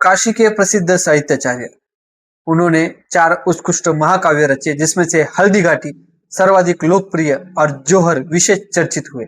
काशी के प्रसिद्ध साहित्याचार्य। उन्होंने 4 उत्कृष्ट महाकाव्य रचे, जिसमें से हल्दी घाटी सर्वाधिक लोकप्रिय और जोहर विशेष चर्चित हुए।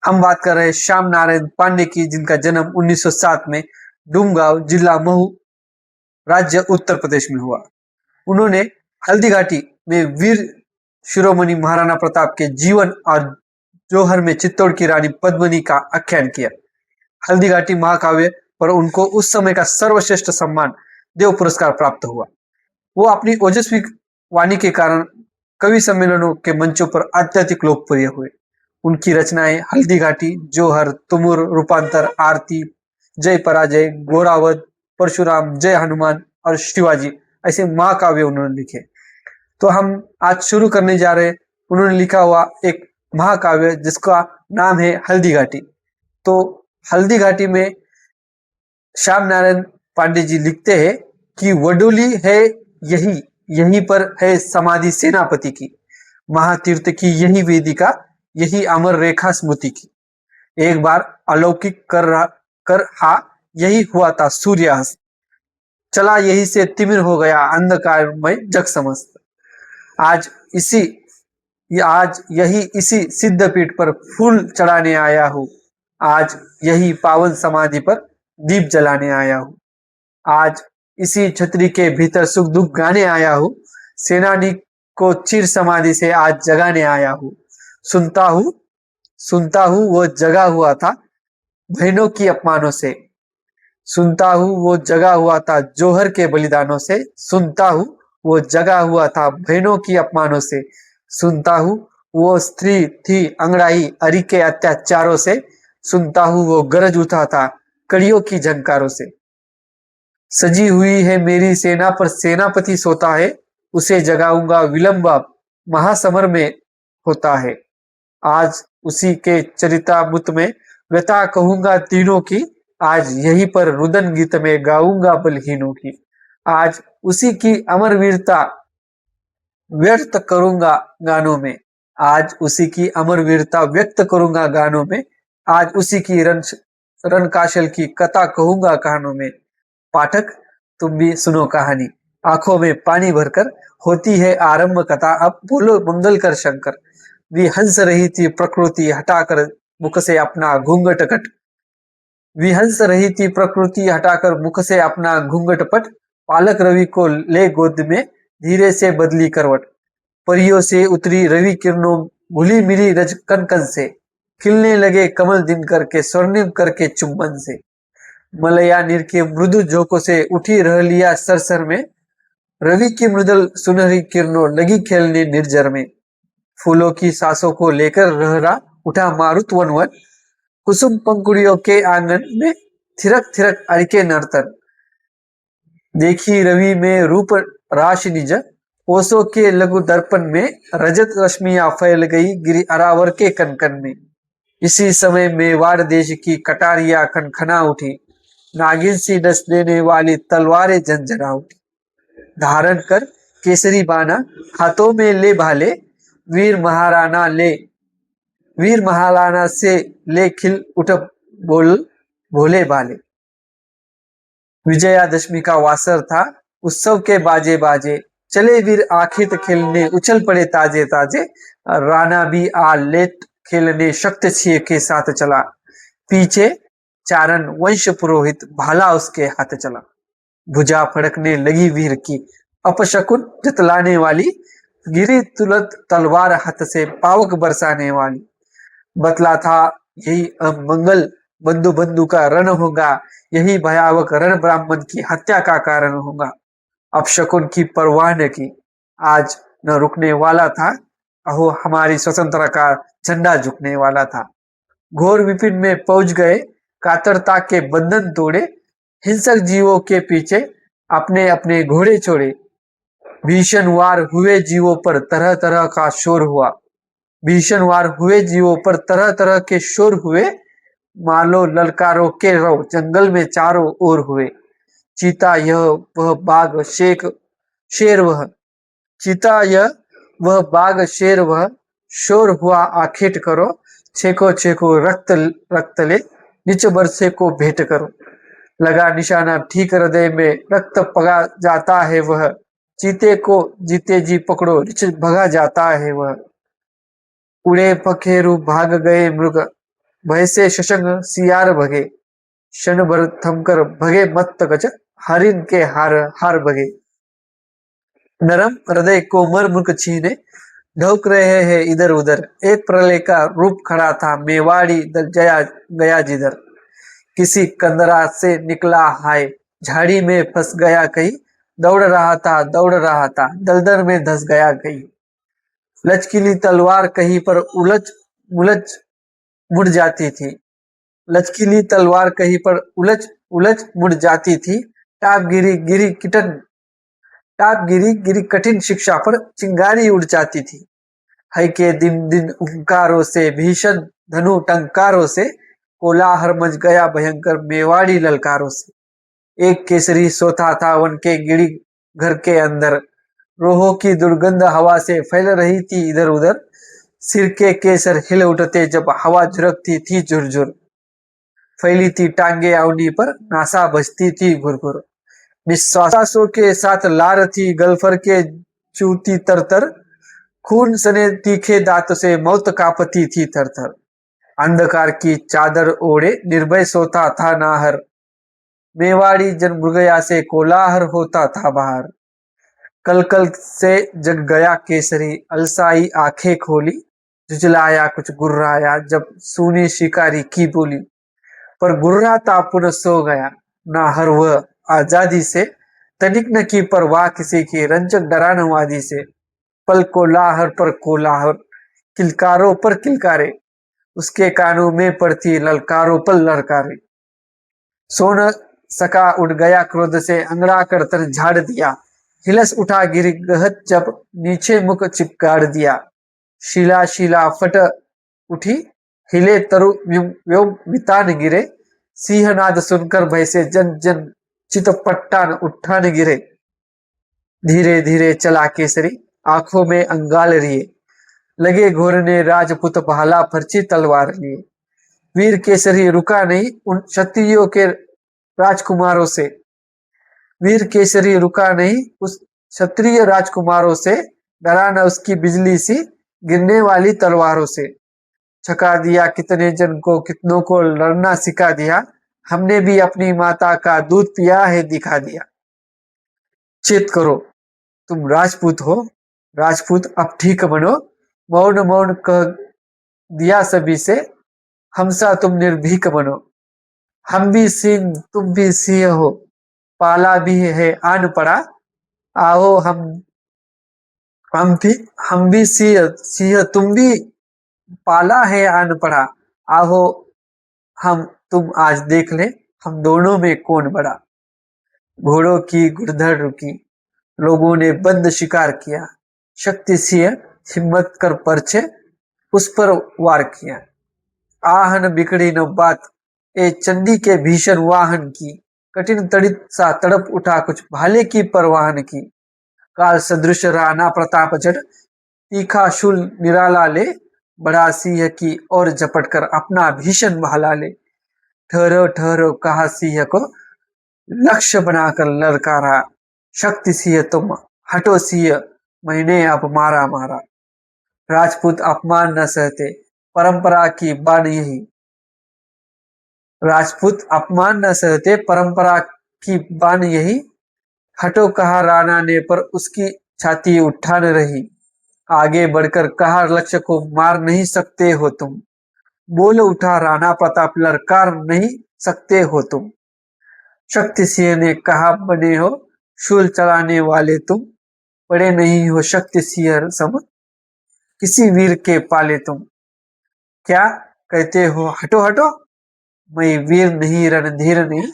हम बात कर रहे हैं श्याम नारायण पांडे की, जिनका जन्म 1907 में डूमगांव, जिला महू, राज्य उत्तर प्रदेश में हुआ। उन्होंने हल्दी घाटी में वीर शिरोमणि महाराणा प्रताप के जीवन और जोहर में चित्तौड़ की रानी पद्मिनी का आख्यान किया। हल्दी घाटी महाकाव्य पर उनको उस समय का सर्वश्रेष्ठ सम्मान देव पुरस्कार प्राप्त हुआ। वो अपनी ओजस्वी वाणी के कारण कवि सम्मेलनों के मंचों पर अत्यधिक लोकप्रिय हुए। उनकी रचनाएं हल्दी घाटी, जोहर, तुमुर, रूपांतर, आरती, जय पराजय, घोड़ावध, परशुराम, जय हनुमान और शिवाजी ऐसे महाकाव्य उन्होंने लिखे। तो हम आज शुरू करने जा रहे हैं उन्होंने लिखा हुआ एक महाकाव्य जिसका नाम है हल्दी घाटी। तो हल्दी घाटी में श्याम नारायण पांडे जी लिखते हैं कि वडोली है यहीं पर है समाधि सेनापति की, महातीर्थ की यही वेदिका, यही अमर रेखा स्मृति की। एक बार अलौकिक कर हा यही हुआ था सूर्यास्त, चला यही से तिमिर हो गया अंधकारमय जग समस्त। आज यही इसी सिद्धपीठ पर फूल चढ़ाने आया हूँ, आज यही पावन समाधि पर दीप जलाने आया हूँ, आज इसी छतरी के भीतर सुख दुख गाने आया हूँ, सेनानी को चिर समाधि से आज जगाने आया हूँ। सुनता हूँ वो जगा हुआ था बहनों की अपमानों से, सुनता हूँ वो जगा हुआ था जोहर के बलिदानों से, सुनता हूँ वो जगा हुआ था बहनों की अपमानों से, सुनता हूँ वो स्त्री थी अंगड़ाई अरी के अत्याचारों से, सुनता हूँ वो गरज उठा था कड़ियों की झंकारों से। सजी हुई है मेरी सेना पर सेनापति सोता है, उसे जगाऊंगा विलंब महासमर में होता है। आज उसी के चरितामृत में व्यथा कहूंगा तीनों की, आज यहीं पर रुदन गीत में गाऊंगा बलहीनों की। आज उसी की अमर वीरता व्यक्त करूंगा गानों में, आज उसी की अमर वीरता व्यक्त करूंगा गानों में, आज उसी की रणकाशल की कथा कहूंगा कहानों में। पाठक तुम भी सुनो कहानी, आंखों में पानी भरकर होती है आरंभ कथा, अब बोलो मंगल कर शंकर। वी हंस रही थी प्रकृति हटाकर मुख से अपना घूंघट कट, विहंस रही थी प्रकृति हटाकर मुख से अपना घूंघट पट, पालक रवि को ले गोद में धीरे से बदली करवट, परियों से उतरी रवि किरणों घुली मिली रज कनकन से, खिलने लगे कमल दिनकर के स्वर्णिम करके चुंबन से। मलया नीर के मृदु झोंकों से उठी रह लिया सरसर में, रवि की मृदुल सुनहरी किरणों लगी खेलने निर्जर में। फूलों की सांसों को लेकर रहरा उठा मारुत वनवन, कुसुम पंखुड़ियों के आंगन में थिरक थिरक अरिके नर्तन। देखी रवि में रूप राश निज, ओसों के लघु दर्पण में रजत रश्मियां फैल गई गिरी अरावर के कनकन में। इसी समय मेवाड़ देश की कटारियां खनखना उठी, नागिन सी डस देने वाली तलवारें झंझना उठी। धारण कर केसरी बाना हाथों में ले भाले, वीर महाराणा से ले खिल उठ बोल भोले भाले। विजयादशमी का वासर था, उत्सव के बाजे बाजे, चले वीर आखिर खेलने उछल पड़े ताजे ताजे, राणा भी आ लेट खेलने शक्त छिए के साथ चला, पीछे चारण वंश पुरोहित भाला उसके हाथ चला। भुजा फड़कने लगी वीर की अपशकुन जतलाने वाली, गिरी तुरंत तलवार हाथ से पावक बरसाने वाली। बतला था यही मंगल बंधु बंधु का रण होगा, यही भयावक रण ब्राह्मण की हत्या का कारण होगा। अपशकुन की परवाह न की, आज न रुकने वाला था, अहो हमारी स्वतंत्रता का झंडा झुकने वाला था। घोर विपिन में पहुंच गए, कातरता के बंधन तोड़े, हिंसक जीवों के पीछे अपने अपने घोड़े छोड़े। भीषण वार हुए जीवों पर तरह तरह का शोर हुआ, भीषण वार हुए जीवों पर तरह तरह के शोर हुए, मालो ललकारों के रव जंगल में चारों ओर हुए। चीता यह वह बाघ शेर वह, चीता यह वह बाघ शेर वह, शोर हुआ आखेट करो, छेको छेको रक्त ले, निच बरसे को भेंट करो। लगा निशाना ठीक हृदय में, रक्त पगा जाता है वह, चीते को जीते जी पकड़ो, रिछ भगा जाता है वह। उड़े पखेरु भाग गए मृग, भय से शशंक सियार भगे, क्षण भर थमकर भगे मत्त गज, हरिन के हार हार भगे। नरम हृदय कोमल मुख छीने, ढौक रहे हैं इधर उधर, एक प्रलय का रूप खड़ा था, मेवाड़ी दल जया गया जिधर। किसी कंदरा से निकला हाय, झाड़ी में फंस गया कहीं, दौड़ रहा था, दलदल में धस गया कहीं। लचकीली तलवार कहीं पर उलझ उलझ मुड़ जाती थी, लचकीली तलवार कहीं पर उलझ उलझ मुड़ जाती थी। टाप गिरी गिरी किटन टाप गिरी गिरी कठिन शिक्षा पर चिंगारी उड़ जाती थी। हय के दिन दिन हुंकारों से, भीषण धनु टंकारों से, कोलाहल मच गया भयंकर मेवाड़ी ललकारों से। एक केसरी सोता था वन के गिड़ी घर के अंदर, रोहों की दुर्गंध हवा से फैल रही थी इधर उधर। सिर के केसर हिल उठते जब हवा झुरकती थी झुरझुर, फैली थी टांगे अवनी पर, नासा बजती थी घुरघुर। निश्वासों के साथ लार थी गल्फर के चूती तरतर, खून सने तीखे दांत से मौत कांपती थी थरथर। अंधकार की चादर ओढ़े निर्भय सोता था नाहर, मेवाड़ी जन मृगया से कोलाहल होता था बाहर। कल कल से जग गया केसरी, अलसाई आंखें खोली, झुझलाया कुछ गुर्राया जब सुनी शिकारी की बोली। पर गुर्राता पुनः सो गया, ना हर वह आजादी से, तनिक न की परवाह किसी की रंजक डरानवादी से। पल कोलाहल पर कोलाहल, किलकारों पर किलकारे, उसके कानों में पड़ती ललकारों पर ललकारे। सो न सका, उठ गया क्रोध से, अंगड़ा कर तन झाड़ दिया, हिलस उठा गिर गहत जब नीचे मुख चिपकाड़ दिया। शिला शिला फट उठी, हिले तरु व्योम मितान गिरे, सिंहनाद सुनकर भय से जन जन चितपट्टान उठान गिरे। धीरे धीरे चला केसरी, आंखों में अंगाल रिए, लगे घोरने राजपूत भाला फर्ची तलवार लिए। वीर केसरी रुका नहीं उन क्षत्रियों के राजकुमारों से, वीर केसरी रुका नहीं उस क्षत्रिय राजकुमारों से, डरा न उसकी बिजली सी गिरने वाली तलवारों से। छका दिया कितने जन को, कितनों को लड़ना सिखा दिया, हमने भी अपनी माता का दूध पिया है दिखा दिया। चेत करो, तुम राजपूत हो, राजपूत अब ठीक बनो, मौन मौन कह दिया सभी से, हमसा तुम निर्भीक बनो। हम भी सिंह तुम भी सिंह हो, पाला भी है आन पड़ा, आओ हम भी हम भी सिंह सिंह तुम भी, पाला है आन पड़ा, आओ हम तुम आज देख ले, हम दोनों में कौन बड़ा। घोड़ों की घुड़दौड़ रुकी, लोगों ने बंद शिकार किया, शक्ति सिंह हिम्मत कर परछे उस पर वार किया। आहन बिगड़ी न बात, ए चंडी के भीषण वाहन की, कठिन तड़ित सा तड़प उठा कुछ भाले की परवाहन की। काल सदृश राणा प्रताप जड़, तीखा शूल निराला ले, बढ़ा सिंह की और झपट कर अपना भीषण भाला ले। ठहरो ठहरो कहा सिंह को, लक्ष्य बनाकर ललकारा, शक्ति सिंह तुम, हटो सिंह मैंने अब मारा मारा। राजपूत अपमान न सहते, परंपरा की बान यही, राजपूत अपमान न सहते परंपरा की बान यही। हटो कहा राणा ने पर उसकी छाती उठान रही, आगे बढ़कर कहा लक्ष्य को मार नहीं सकते हो तुम। बोल उठा राणा प्रताप, ललकार नहीं सकते हो तुम। शक्ति सिंह ने कहा बने हो शूल चलाने वाले तुम, बड़े नहीं हो शक्ति सिंह सम, किसी वीर के पाले तुम। क्या कहते हो हटो हटो, मैं वीर नहीं रणधीर नहीं,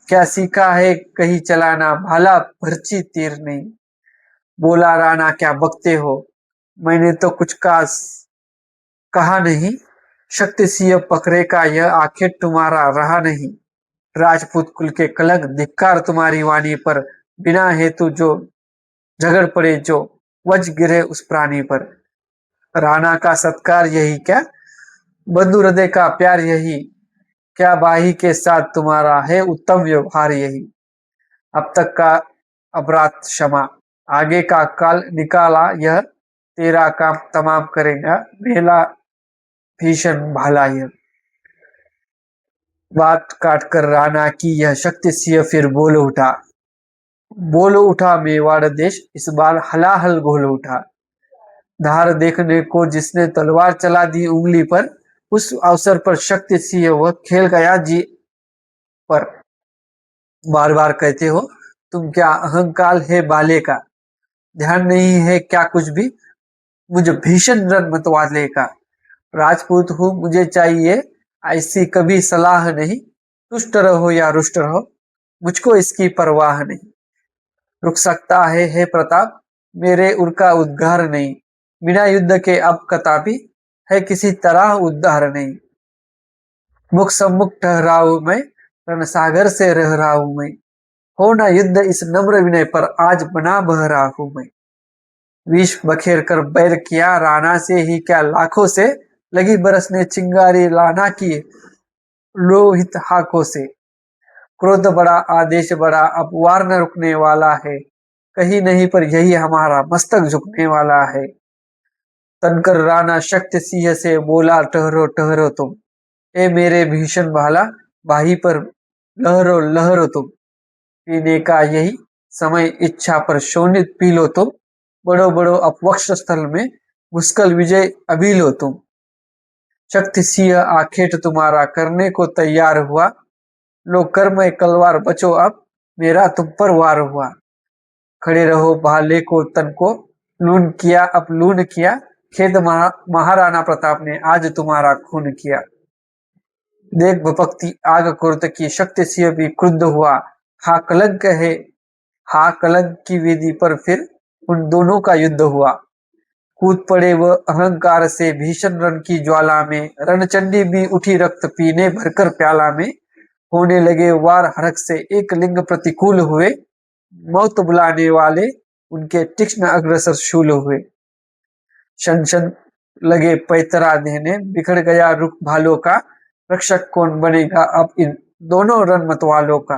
क्या सीखा है कहीं चलाना भाला भर्ची तीर नहीं। बोला राणा क्या बकते हो, मैंने तो कुछ खास कहा नहीं, शक्ति सिंह पकड़े का यह आखिर तुम्हारा रहा नहीं। राजपूत कुल के कलंक, धिक्कार तुम्हारी वाणी पर, बिना हेतु जो झगड़ पड़े जो, वज गिरे उस प्राणी पर। राणा का सत्कार यही क्या, बंधु हृदय का प्यार यही, क्या भाई के साथ तुम्हारा है उत्तम व्यवहार यही। अब तक का अपराध क्षमा, आगे का काल निकाला यह, तेरा काम तमाम करेगा मेला भीषण भाला यह। बात काट कर राणा की यह शक्ति सिंह फिर बोल उठा मेवाड़ देश इस बार हलाहल गोल उठा। धार देखने को जिसने तलवार चला दी उंगली पर, उस अवसर पर शक्ति सिंह वह खेल गया जी पर। बार बार कहते हो तुम क्या अहंकार है बाले का, ध्यान नहीं है क्या कुछ भी, मुझे भीषण रन मतवाले का। राजपूत हूँ मुझे चाहिए ऐसी कभी सलाह नहीं, तुष्ट रहो या रुष्ट रहो मुझको इसकी परवाह नहीं। रुक सकता है प्रताप मेरे उर का उद्गार नहीं, बिना युद्ध के अब कतापि है किसी तरह उद्धार नहीं। मुख सम्मुख ठहराऊ मैं, रणसागर से रह रहा हूं मैं, हो ना युद्ध इस नम्र विनय पर आज बना बह रहा हूं मैं। विष बखेर कर बैर किया राणा से ही क्या लाखों से, लगी बरसने चिंगारी लाना की लोहित हाकों से। क्रोध बड़ा आदेश बड़ा अब वार न रुकने वाला है, कहीं नहीं पर यही हमारा मस्तक झुकने वाला है। तनकर राणा शक्ति सिंह से बोला ठहरो ठहरो तुम, ए मेरे भीषण भाला भाई पर लहरो लहरो तुम। पीने का यही समय इच्छा पर शोणित पी लो तुम, बड़ो बड़ो अपवक्ष स्थल में मुस्कल विजय अभी लो तुम। शक्ति सिंह आखेट तुम्हारा करने को तैयार हुआ, लो कर्म कलवार बचो अब मेरा तुम पर वार हुआ। खड़े रहो भाले को तन को लून किया अब लून किया, खेद महाराणा प्रताप ने आज तुम्हारा खून किया। देख भपक्ति आग क्रोध की शक्ति सिंह भी क्रुद्ध हुआ, हा कलंक है हा कलंक की वेदी पर फिर उन दोनों का युद्ध हुआ। कूद पड़े वह अहंकार से भीषण रण की ज्वाला में, रणचंडी भी उठी रक्त पीने भरकर प्याला में। होने लगे वार हरक से एक लिंग प्रतिकूल हुए, मौत बुलाने वाले उनके तीक्ष्ण अग्रसर शूल हुए। शन शन लगे पैतरा देने, बिखर गया रुख भालों का, रक्षक कौन बनेगा अब इन दोनों रण मतवालों का।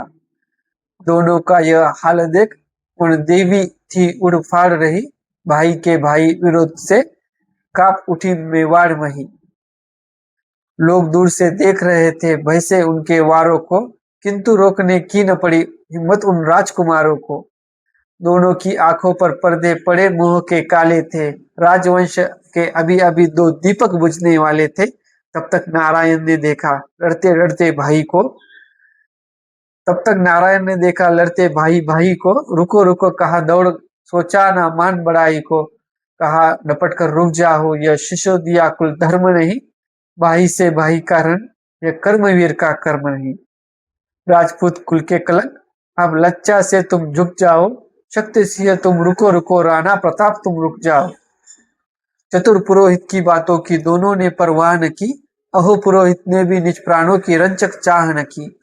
दोनों का यह हाल देख उन देवी थी उड़ फाड़ रही, भाई के भाई विरोध से काप उठी मेवाड़ मही। लोग दूर से देख रहे थे भय से उनके वारों को, किंतु रोकने की न पड़ी हिम्मत उन राजकुमारों को। दोनों की आंखों पर पर्दे पड़े मोह के काले थे, राजवंश के अभी अभी दो दीपक बुझने वाले थे। तब तक नारायण ने देखा लड़ते लड़ते भाई को, तब तक नारायण ने देखा लड़ते भाई भाई को। रुको रुको कहा दौड़, सोचा ना मान बड़ाई को, कहा नपट कर रुक जाओ यह शिशोदिया कुल धर्म नहीं, भाई से भाई का रण यह कर्मवीर का कर्म नहीं। राजपूत कुल के कलंक अब लज्जा से तुम झुक जाओ, शक्ति सिंह तुम रुको रुको राणा प्रताप तुम रुक जाओ। चतुर पुरोहित की बातों की दोनों ने परवाह न की, अहो पुरोहित ने भी निज प्राणों की रंचक चाह न की।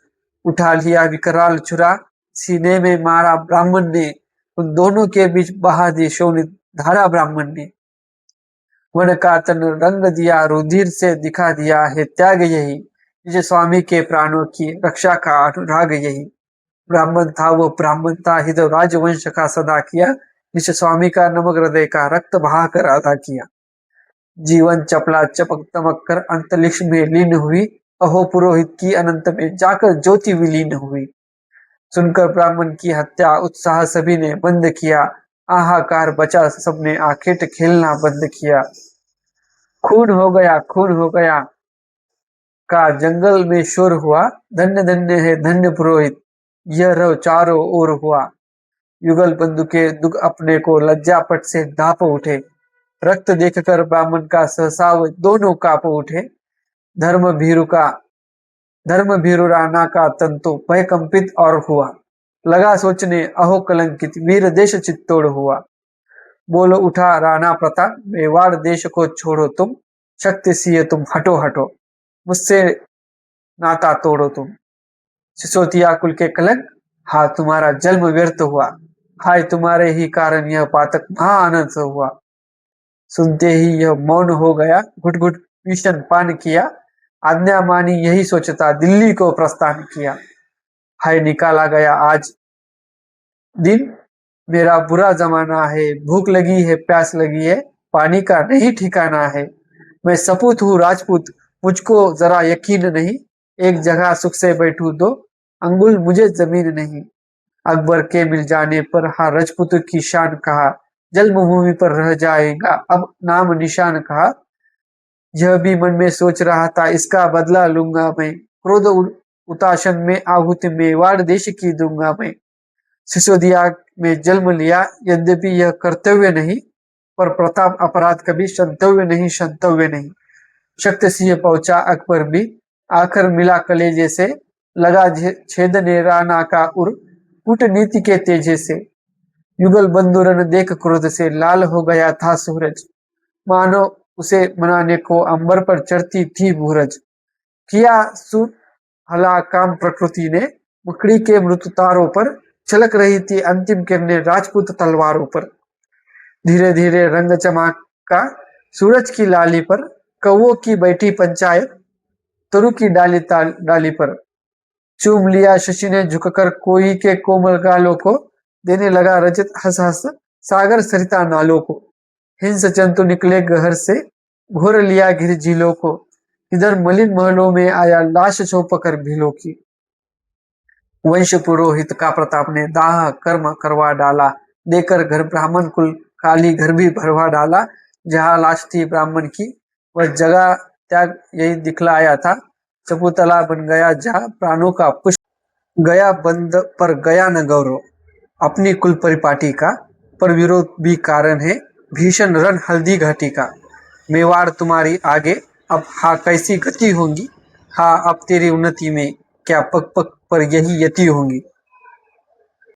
उठा लिया विकराल छुरा सीने में मारा ब्राह्मण ने, उन दोनों के बीच बहा दी शोणित धारा ब्राह्मण ने। वन का तन रंग दिया रुधिर से दिखा दिया है त्याग यही, निज स्वामी के प्राणों की रक्षा का अनुराग यही। ब्राह्मण था वो ब्राह्मण था हित राजवंश का सदा किया, निज स्वामी का नमक हृदय का रक्त बहा कर अदा किया। जीवन चपला चपक तमक कर अंतरिक्ष में लीन हुई, अहो पुरोहित की अनंत में जाकर ज्योति विलीन हुई। सुनकर ब्राह्मण की हत्या उत्साह सभी ने बंद किया, आहाकार बचा सबने आखेट खेलना बंद किया। खून हो गया का जंगल में शोर हुआ, धन्य धन्य है धन्य पुरोहित यह रव चारों ओर हुआ। युगल बंधु के दुख अपने को लज्जा पट से ढाप उठे, रक्त देखकर ब्राह्मण का सहसा दोनों काप उठे। धर्म भीरु का धर्म भीरु राणा का तंतु भय कंपित और हुआ, लगा सोचने अहो कलंकित वीर देश चित्तौड़ हुआ। बोलो उठा राणा प्रताप मेवाड़ देश को छोड़ो तुम, शक्ति सिंह तुम हटो हटो मुझसे नाता तोड़ो तुम। सिसोदिया कुल के कलंक हा तुम्हारा जन्म व्यर्थ हुआ, हाय तुम्हारे ही कारण यह पातक महा अनंत हुआ। सुनते ही यह मौन हो गया, घुट घुट भीषण पान किया, आज्ञा मानी यही सोचता दिल्ली को प्रस्थान किया। हाय निकाला गया आज दिन, मेरा बुरा जमाना है, भूख लगी है प्यास लगी है, पानी का नहीं ठिकाना है। मैं सपूत हूँ राजपूत, मुझको जरा यकीन नहीं, एक जगह सुख से बैठूं दो अंगुल मुझे जमीन नहीं। अकबर के मिल जाने पर हाँ राजपूत की शान कहा, जन्मभूमि पर रह जाएगा अब नाम निशान कहा। यह भी मन में सोच रहा था इसका बदला लूंगा मैं, क्रोध उताशन में आहुति मेवाड़ देश की दूंगा मैं। सिसोदिया में जन्म लिया यद्यपि यह कर्तव्य नहीं, पर प्रताप अपराध कभी संतव्य नहीं संतव्य नहीं। शक्त सिंह पहुंचा अकबर भी, आखिर मिला कलेजे से, लगा छेदने राणा का उर कूटनीति के तेजे से। युगल बंधुरन देख क्रोध से लाल हो गया था सूरज, मानो उसे मनाने को अंबर पर चढ़ती थी भूरज। किया सुर हला काम प्रकृति ने, मकड़ी के मृत तारों पर छलक रही थी अंतिम किरणें राजपूत तलवारों पर। धीरे धीरे रंग चमका सूरज की लाली पर, कौओं की बैठी पंचायत तरु की डाली पर। चूम लिया शशि ने झुककर कोई के कोमल गालों को, देने लगा रजत हंस हंस सागर सरिता नालों को। हिंस जंतु निकले गहर से, घोर लिया घिर झीलों को, इधर मलिन महलों में आया लाश चौपकर भीलों की। वंश पुरोहित का प्रताप ने दाह कर्म करवा डाला, देकर घर ब्राह्मण कुल काली घर भी भरवा डाला। जहाँ लाश थी ब्राह्मण की वह जगह त्याग यही दिखलाया था, चबूतला बन गया जहाँ प्राणों का पुष्प। गया बंद पर गया न गौरव अपनी कुल परिपाटी का, पर विरोध भी कारण है भीषण रण हल्दी घाटी का। मेवाड़ तुम्हारी आगे अब हाँ कैसी गति होंगी, हाँ अब तेरी उन्नति में क्या पग पग पर यही यति होंगी।